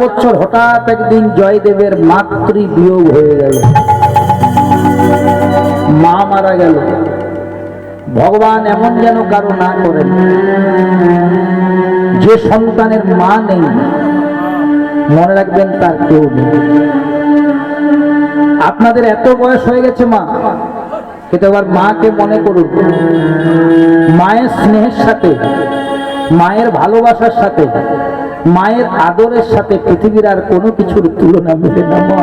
বছর হঠাৎ একদিন জয়দেবের মাতৃ বিয়োগ হয়ে গেল, মা মারা গেল। ভগবান এমন যেন কারো না করেন, যে সন্তানের মা নেই মনে রাখবেন তার কেউ নেই। আপনাদের এত বয়স হয়ে গেছে মা, কিন্তু আবার মাকে মনে করুন। মায়ের স্নেহের সাথে, মায়ের ভালোবাসার সাথে, মায়ের আদরের সাথে পৃথিবীর আর কোনো কিছুর তুলনা মেলে না। মা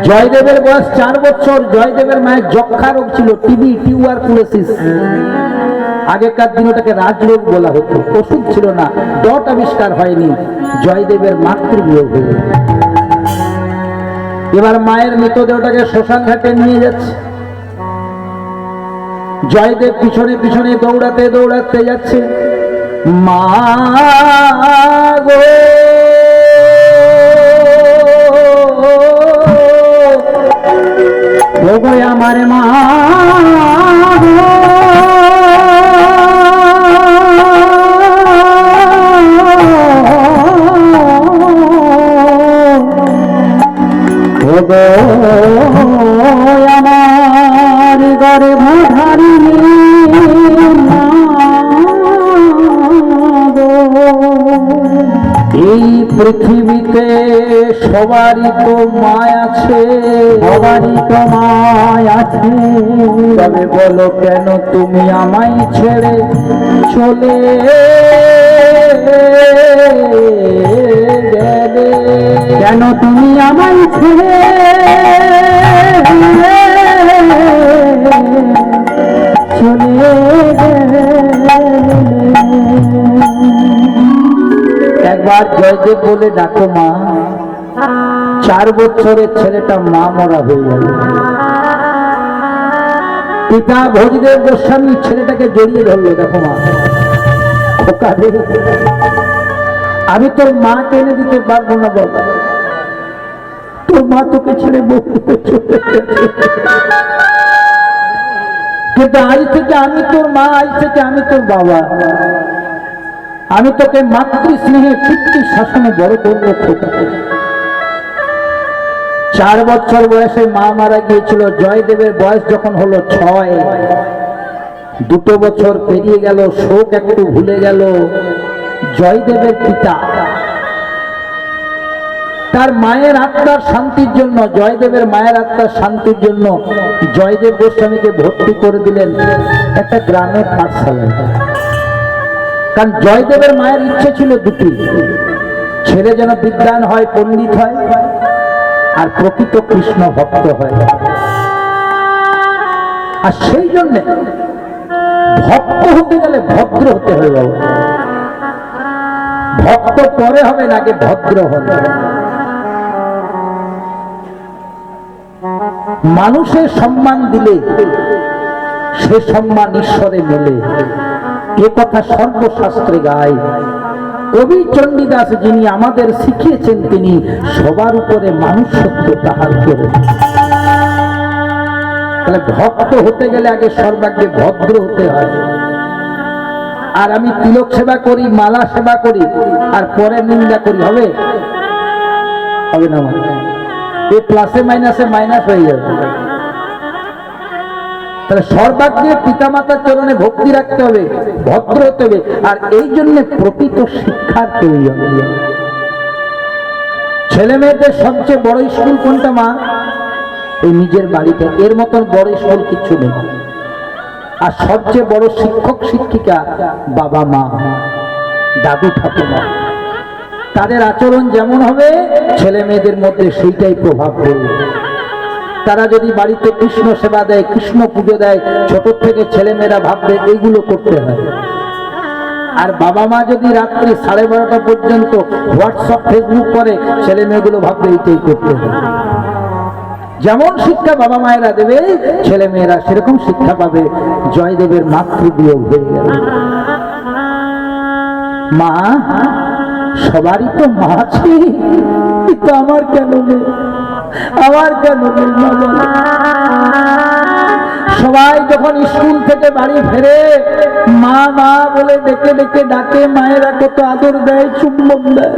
জয়দেবের বয়স 4 বছর। জয়দেবের মায়ের যক্ষা রোগ ছিল, টিবি, টিউবারকুলোসিস। আগেকার দিন ওটাকে রাজরোগ বলা হতো, ওষুধ ছিল না, ডট আবিষ্কার হয়নি। জয়দেবের মাতৃবিয়োগ হয়ে গেল। এবার মায়ের মৃতদেহটাকে শ্মশান ঘাটে নিয়ে যাচ্ছে। জয়দেব পিছনে পিছনে দৌড়াতে দৌড়াতে যাচ্ছে। মা গো আমার মা আমার ঘরে ভাধারিণী এই পৃথিবীতে সবারই তো মায় আছে, সবারই তো মায় আছে। তবে বলো কেন তুমি আমায় ছেড়ে চলে গেলে? কেন তুমি আমায় ছেড়ে চলে গেলে? একবার জয়দেব বলে ডাকো মা। 4 বছরের ছেলেটা মা মরা হয়ে গেল। পিতা ভোজদেব গোস্বামী ছেলেটাকে জড়িয়ে ধরলো। দেখো মা, আমি তোর মা টেনে দিতে পারবো না বাবা, তোর মা তোকে ছেড়ে বলতে চলে গেছে। কিন্তু আজ থেকে আমি তোর মা, আজ থেকে আমি তোর বাবা। আমি তোকে মাতৃ স্নেহে পিতৃ শাসনে বড় করবো। 4 বছর বয়সে মা মারা গিয়েছিল। জয়দেবের বয়স যখন হলো 6, 2 বছর পেরিয়ে গেল, শোক একটু ভুলে গেল। জয়দেবের পিতা তার মায়ের আত্মার শান্তির জন্য, জয়দেবের মায়ের আত্মার শান্তির জন্য জয়দেব গোস্বামীকে ভর্তি করে দিলেন একটা গ্রামের পাঠশালায়। কারণ জয়দেবের মায়ের ইচ্ছে ছিল দুটি, ছেলে যেন বিদ্বান হয়, পণ্ডিত হয়, আর প্রকৃত কৃষ্ণ ভক্ত হয়। আর সেই জন্য ভক্ত হতে গেলে ভদ্র হতে হবে বাবু। ভক্ত পরে হবে না, আগে ভদ্র হবে। মানুষের সম্মান দিলে সে সম্মান ঈশ্বরে মেলে, এ কথা সর্বশাস্ত্রে গায়। কবি চণ্ডীদাস যিনি আমাদের শিখিয়েছেন, তিনি সবার উপরে মানুষ সত্য তাহার করে। তাহলে ভক্ত হতে গেলে আগে সর্বাগ্যে ভদ্র হতে হয়। আর আমি তিলক সেবা করি, মালা সেবা করি, আর পরে নিন্দা করি, হবে? হবে না। এই প্লাসে মাইনাসে মাইনাস হয়ে যাবে। তাহলে সর্বাগ্যে পিতামাতার চরণে ভক্তি রাখতে হবে, ভদ্র হতে হবে। আর এই জন্য প্রকৃত শিক্ষার প্রয়োজন। ছেলে মেয়েদের সবচেয়ে বড় স্কুল কোনটা মা? এই নিজের বাড়িতে। এর মতন বড় স্কুল কিচ্ছু নেই। আর সবচেয়ে বড় শিক্ষক শিক্ষিকা বাবা মা, দাদু ঠাকুমা। তাদের আচরণ যেমন হবে ছেলে মেয়েদের মধ্যে সেইটাই প্রভাব পড়বে। তারা যদি বাড়িতে কৃষ্ণ সেবা দেয়, কৃষ্ণ পুজো দেয়, ছোট থেকে ছেলেমেয়েরা ভাববে এইগুলো করতে হয়। আর বাবা মা যদি রাত্রি 12:30 পর্যন্ত হোয়াটসঅ্যাপ ফেসবুক করে, ছেলে মেয়েগুলো ভাববে এইটাই করতে হয়। যেমন শিক্ষা বাবা মায়েরা দেবে, ছেলে মেয়েরা সেরকম শিক্ষা পাবে। জয়দেবের মাতৃবিয়োগ হয়ে গেল। মা, সবারই তো মা আছে, কিন্তু আমার কেন নেই? আমার কেন নেই? সবাই যখন স্কুল থেকে বাড়ি ফেরে মা মা বলে ডেকে ডেকে ডাকে, মায়েরা কত আদর দেয়, চুম্বন দেয়।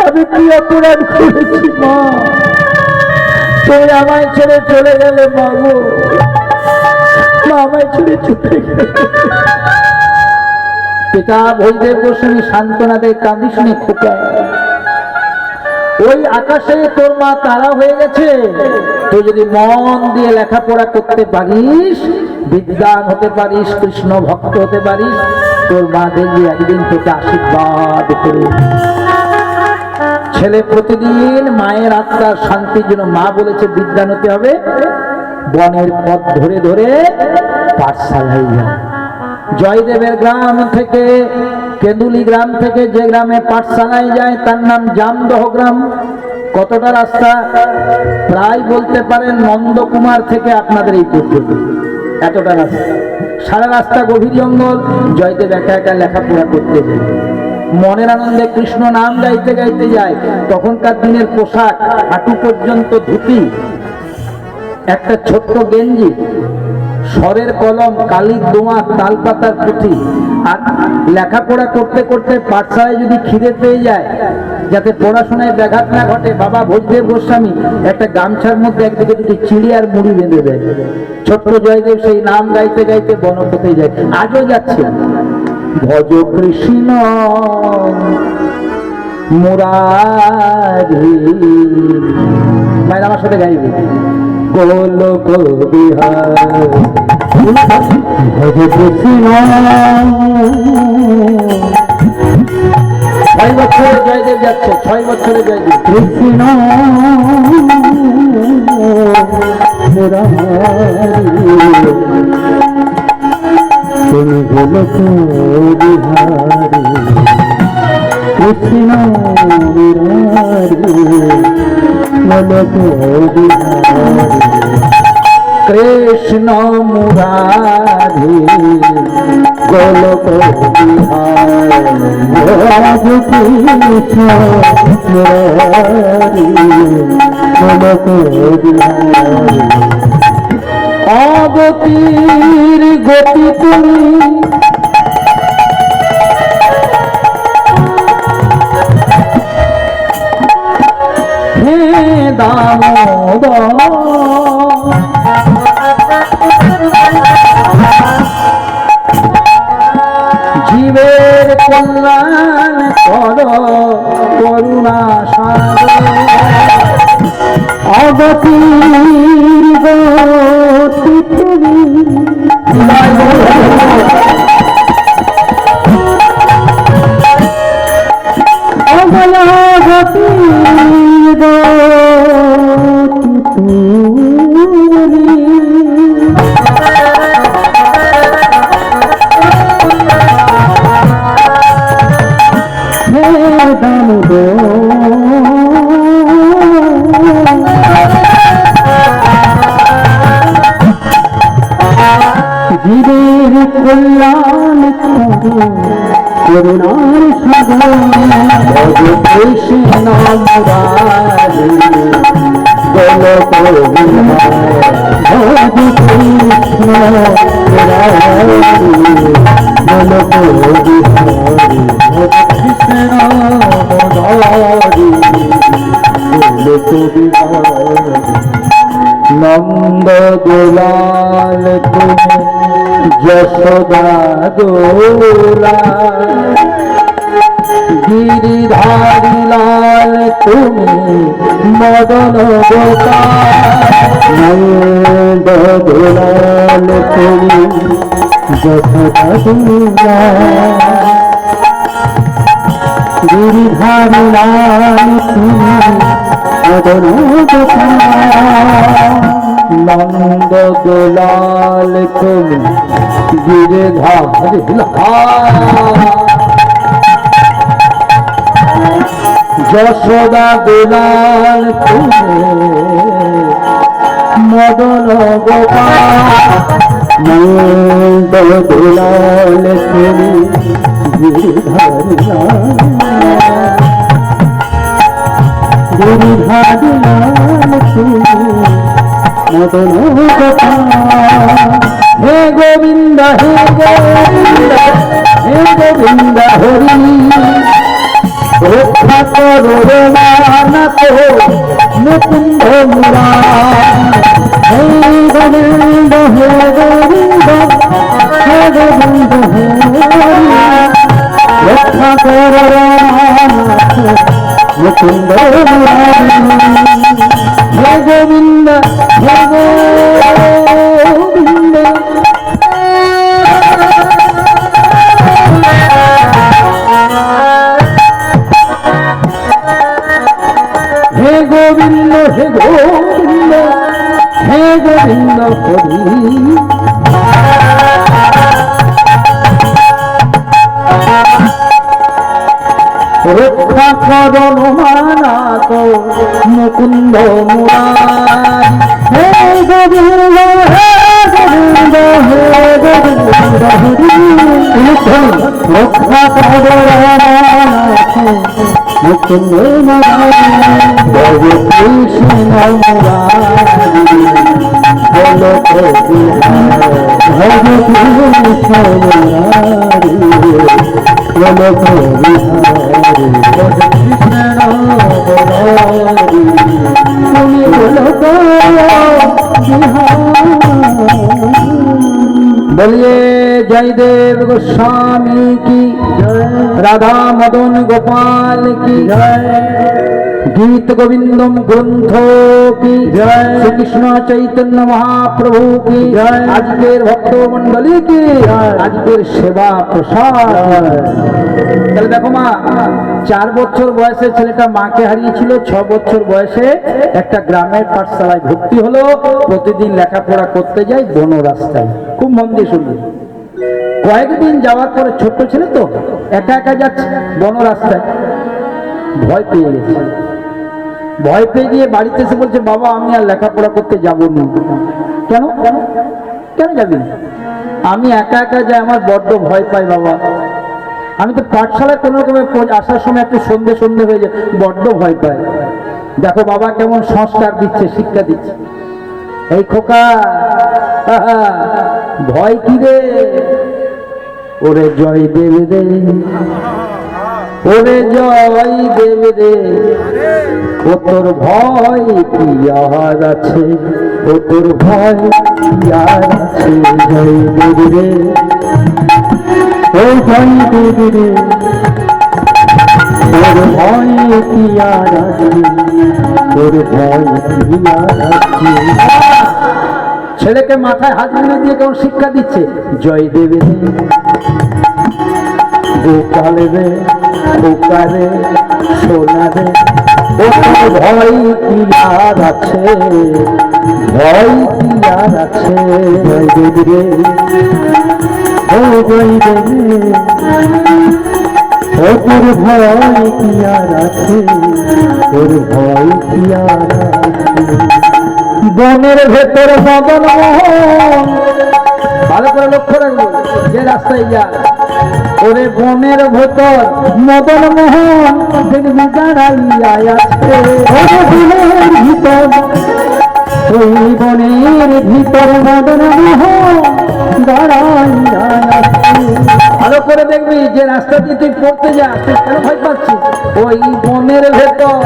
আমি কি অপরাধ করেছি মা, তুমি আমায় ছেড়ে চলে গেলে? মা গো, মা আমায় ছেড়ে চলে গেলে। পিতা ভৈদেব গোস্বামী সান্ত্বনা দেয়, কাঁদিস নে খোকা, ওই আকাশে তোর মা তারা হয়ে গেছে। তুই যদি মন দিয়ে লেখাপড়া করতে পারিস, বিদ্বান হতে পারিস, কৃষ্ণ ভক্ত হতে পারিস, তোর মা দেখবি একদিন তোকে আশীর্বাদ করে। ছেলে প্রতিদিন মায়ের আত্মার শান্তির জন্য মা বলেছে বিদ্বান হতে হবে, বনের পথ ধরে ধরে পাঠশালায় যায়। জয়দেবের গ্রাম থেকে, কেঁদুলি গ্রাম থেকে যে গ্রামে পাঠশালায় যায় তার নাম জামদহ গ্রাম। কতটা রাস্তা? প্রায় বলতে পারেন নন্দকুমার থেকে আপনাদের এই পর্যন্ত এতটা রাস্তা। সারা রাস্তা গভীর জঙ্গল। জয়দেব একা একা লেখাপড়া করতে যায়, মনের আনন্দে কৃষ্ণ নাম গাইতে গাইতে যায়। তখনকার দিনের পোশাক হাঁটু পর্যন্ত ধুতি, একটা ছোট্ট গেঞ্জি, স্বরের কলম, কালির দোয়া, তালপাতার পুঁথি। আর লেখাপড়া করতে করতে পাঠশালায় যদি খিদে পেয়ে যায়, যাতে পড়াশোনায় ব্যাঘাত না ঘটে, বাবা ভৈদেব গোস্বামী একটা গামছার মধ্যে একদিকে দুটি চিড়ি আর মুড়ি বেঁধে দেয়। ছোট্ট জয়দেব সেই নাম গাইতে গাইতে বনপথে যায়, আজও যাচ্ছে। ভজ কৃষ্ণ মুরারি, মায়ের আমার সাথে গাইবে, গোলক বিহার ভজ কৃষ্ণ। 6 বছরে জয়দেব যাচ্ছে, 6 বছরে জয়দেব। কৃষ্ণ তুমি গোলক বিহারী, কৃষ্ণ মুরারি, গোলক বিহারী, কৃষ্ণ মুরারি, গোলক বিহারী, কৃষ্ণ মুরারি, গোলক বিহারী। অগতির গতি তুমি, হে দামোদর, জীবের কল্যাণ কর করুণা সাগর। অগতির গতি তুমি, অগতির গতি তুমি, হে দামোদর, জীবের কল্যাণ করুণার সাগর। কৃষ্ণ মুরারি, গোলক বিহারী, কৃষ্ণ মুরারি, গোলক বিহারী, কৃষ্ণ মুরারি, গোলক বিহারী। নন্দ দোলাল তুমি যশোদা দোলা, গিরিধারী লাল তুমি মদন গোপাল। নন্দ দোলাল তুমি যশোদা দোলা, গিরিধারী লাল তুমি মদন গোপাল। নন্দ দোলাল তুমি গিরিধারী লাল, যশোদা দোলাল তুমি মদন গোপাল। নন্দ দোলাল তুমি গিরিধারী লাল, গিরিধারী লাল তুমি মদন গোপাল। হে গোবিন্দ হে গোবিন্দ হে গোবিন্দ হরি, রক্ষা করো রমানাথ মুকুন্দ মুরারি। হে গোবিন্দ হে গোবিন্দ হে গোবিন্দ হরি, রক্ষা করো রমানাথ মুকুন্দ মুরারি। হে গোবিন্দ হে গোবিন্দ। হে গোবিন্দ হে গোবিন্দ হে গোবিন্দ হরি, রক্ষা করো রমানাথ মুকুন্দ মুরারি। হে গোবিন্দ হে গোবিন্দ হে গোবিন্দ হরি, রক্ষা করো রমানাথ মুকুন্দ মুরারি। হরে কৃষ্ণ মুরারি বলো বিহার, হরে কৃষ্ণ মুরারি বলো বিহার। হরে কৃষ্ণ মুরারি তুমি বলো বিহার। बोलिए जयदेव गोस्वामी की जय, राधा मदन गोपाल की जय, गीत गोविंदम ग्रंथ की जय, श्री कृष्ण चैतन्य महाप्रभु की जय, आजकेर भक्त मंडली की आजकेर सेवा प्रसाद। তাহলে দেখো মা, 4 বছর বয়সে ছেলেটা মাকে হারিয়েছিল, 6 বছর বয়সে একটা গ্রামের পাঠশালায় ভর্তি হলো। প্রতিদিন লেখাপড়া করতে যায় বন রাস্তায়। খুব মন দিয়ে শুনবে। কয়েকদিন যাওয়ার পরে, ছোট্ট ছেলে তো, একা একা যাচ্ছে বন রাস্তায়, ভয় পেয়ে গেছে। ভয় পেয়ে গিয়ে বাড়িতে এসে বলছে, বাবা আমি আর লেখাপড়া করতে যাবো না। কেন কেন যাবি? আমি একা একা যাই, আমার বড্ড ভয় পাই বাবা। আমি তো পাঠশালায় কোনো রকমের আসার সময় একটু সন্ধে সন্ধে হয়ে যায়, বড্ড ভয় পাই। দেখো বাবা কেমন সংস্কার দিচ্ছে, শিক্ষা দিচ্ছে। এই খোকা, ভয় কি রে? ওরে জয় দেব রে, ওরে জয় দেব রে, ও তোর ভয় কি আর আছে, ও তোর ভয় কি আর আছে। জয় দেব রে, ও জয় দেব রে, তোর ভয় কি আর আছে, তোর ভয় কি আর আছে। ছেলেকে মাথায় হাত বুলিয়ে দিয়ে কেমন শিক্ষা দিচ্ছে। জয় দেব রে, গোপাল রে, খোকা রে, সোনা রে, ও তোর ভয় কি আর আছে, ভয় কি আর আছে। জয় দেব রে, ও জয় দেব রে, ও তোর ভয় কি আর আছে, তোর ভয় কি আর আছে। বনের ভেতর মদন মোহন, ভালো করে লক্ষ্য রাখবো যে রাস্তায় যা। ওরে বনের ভেতর মদন মোহন, দেখবি দাঁড়াইয়া আছে। ওরে বনের ভিতর, ওই বনের ভিতর মদন মোহন দাঁড়াইয়া আছে। ভালো করে দেখবি যে রাস্তা দিয়ে তুই পড়তে যা, তুই কেন ভয় পাচ্ছিস? ওই বনের ভেতর।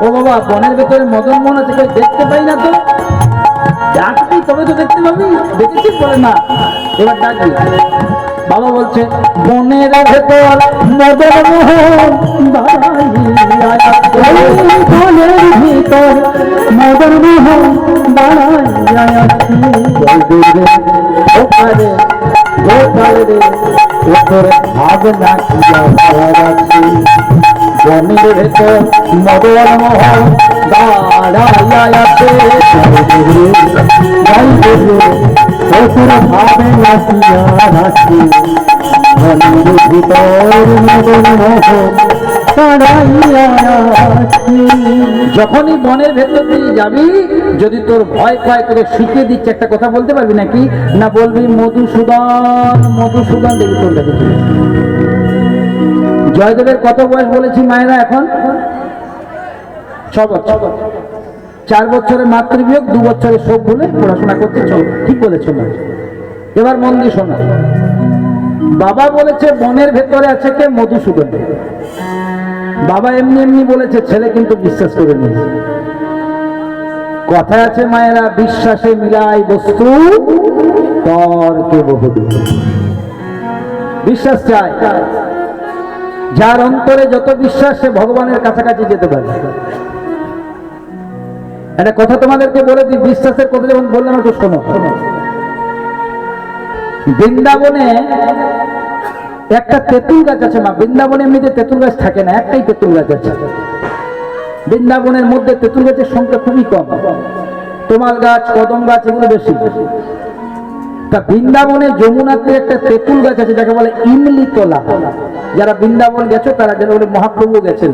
ও বাবা, বনের ভেতরে মদন মোহন আছে, কেউ দেখতে পাই না তো। ডাকবি তবে তো দেখতে পাবি, দেখেছিস বলে না। এবার ডাকবি। বাবা বলছে, বনের ভেতর মদন মোহন দাঁড়াইয়া আছে, বনের ভিতর মদন মোহন দাঁড়াইয়া আছে। জয় দেব রে, গোপাল রে, গোপাল রে, ও তোর ভাবনা কি আর আছে। বনের ভেতর মদন মোহন দাঁড়াইয়া আছে। জয় দেব রে, ও তোর ভাবনা কি আর আছে। বনের ভিতর মদন মোহন দাঁড়াইয়া আছে। যখনই বনের ভেতর দিয়ে যাবি, যদি তোর ভয় পায়, তোকে শিখিয়ে দিচ্ছে। একটা কথা বলতে পারবি নাকি? না বলবি মধুসূদন, মধুসূদন, দেখবি তোর কাছে জয়দেবের কত বয়স বলেছি মায়েরা? এখন 6 বছর। 4 বছরের মাতৃবিয়োগ, 2 বছরের শোক বলে পড়াশোনা করতে চল। ঠিক বলেছ না? এবার মন দিয়ে শোনো। বাবা বলেছে বনের ভেতরে আছে কে? মধুসূদন। বাবা এমনি এমনি বলেছে, ছেলে কিন্তু বিশ্বাস করে নিয়েছে। কথায় আছে মায়েরা, বিশ্বাসে মিলাই বস্তু তর্কে বহুদূর। বিশ্বাস চাই। যার অন্তরে যত বিশ্বাস, সে ভগবানের কাছাকাছি যেতে পারে। একটা কথা তোমাদেরকে বলে দিই, বিশ্বাসের কথা যখন বললাম একটু শোনো। বৃন্দাবনে একটা তেঁতুল গাছ আছে মা। বৃন্দাবনে এমনিতে তেঁতুল গাছ থাকে না, একটাই তেঁতুল গাছ আছে। বৃন্দাবনের মধ্যে তেঁতুল গাছের সংখ্যা খুবই কম। তমাল গাছ, কদম গাছ এগুলো বেশি। তা বৃন্দাবনে যমুনাতে একটা তেঁতুল গাছ আছে যাকে বলে ইমলি তলা। যারা বৃন্দাবন গেছো তারা যেন বলে মহাপ্রভু গেছেন।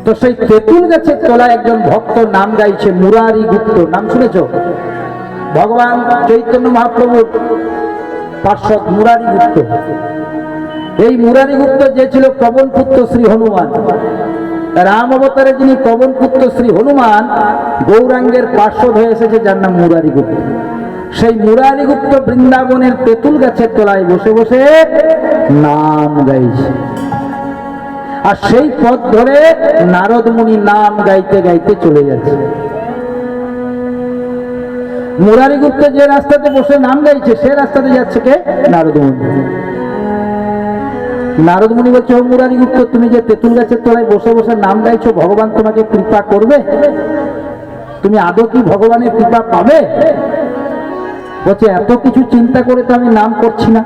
তো সেই তেঁতুল গাছের তলায় একজন ভক্ত নাম গাইছে, মুরারি গুপ্ত। নাম শুনেছ? ভগবান চৈতন্য মহাপ্রভুর পার্শ্বদ মুরারি গুপ্ত। এই মুরারি গুপ্ত যে ছিল পবন পুত্র শ্রী হনুমান, রাম অবতারে যিনি পবন পুত্র শ্রী হনুমান, গৌরাঙ্গের পার্শ্বদ হয়ে এসেছে যার নাম মুরারি গুপ্ত। সেই মুরারি গুপ্ত বৃন্দাবনের তেঁতুল গাছের তলায় বসে বসে নাম গাইছে। আর সেই পথ ধরে নারদ মুনি নাম গাইতে গাইতে চলে যাচ্ছে। মুরারি গুপ্ত যে রাস্তাতে বসে নাম গাইছে, সে রাস্তাতে যাচ্ছে কে? নারদ মুনি। নারদ মুনি বলছে, ও মুরারি গুপ্ত, তুমি যে তেঁতুল গাছের তলায় বসে বসে নাম গাইছো, ভগবান তোমাকে কৃপা করবে? তুমি আদৌ কি ভগবানের কৃপা পাবে? বলছে, এত কিছু চিন্তা করে তো আমি নাম করছি না।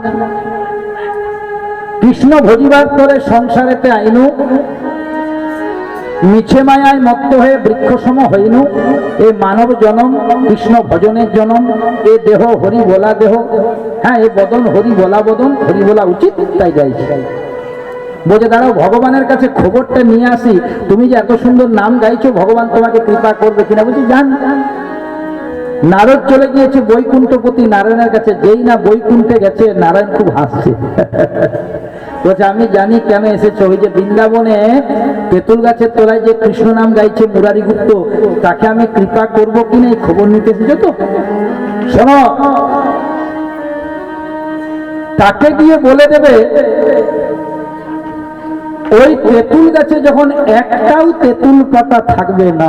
কৃষ্ণ ভজিবার তরে সংসারেতে আইনু, মিছে মায়ায় মত্ত হয়ে বৃক্ষ সম হইনু। এ মানব জনম কৃষ্ণ ভজনের জনম, এ দেহ হরি বলা দেহ, হ্যাঁ এ বদন হরি বলা বদন, হরি বলা উচিত, তাই গাইছি। বলছে দাঁড়াও, ভগবানের কাছে খবরটা নিয়ে আসি, তুমি যে এত সুন্দর নাম গাইছো, ভগবান তোমাকে কৃপা করবে কিনা। বলছি জান। নারদ চলে গিয়েছে বৈকুণ্ঠপতি নারায়ণের কাছে। যেই না বৈকুণ্ঠে গেছে, নারায়ণ খুব হাসছে। বলছে, আমি জানি কেন এসেছো। ওই যে বৃন্দাবনে তেঁতুল গাছের তলায় যে কৃষ্ণ নাম গাইছে মুরারি গুপ্ত, তাকে আমি কৃপা করবো কিনা এই খবর নিতে এসেছো তো। শোনো, তাকে গিয়ে বলে দেবে, ওই তেঁতুল গাছে যখন একটাও তেঁতুল পাতা থাকবে না,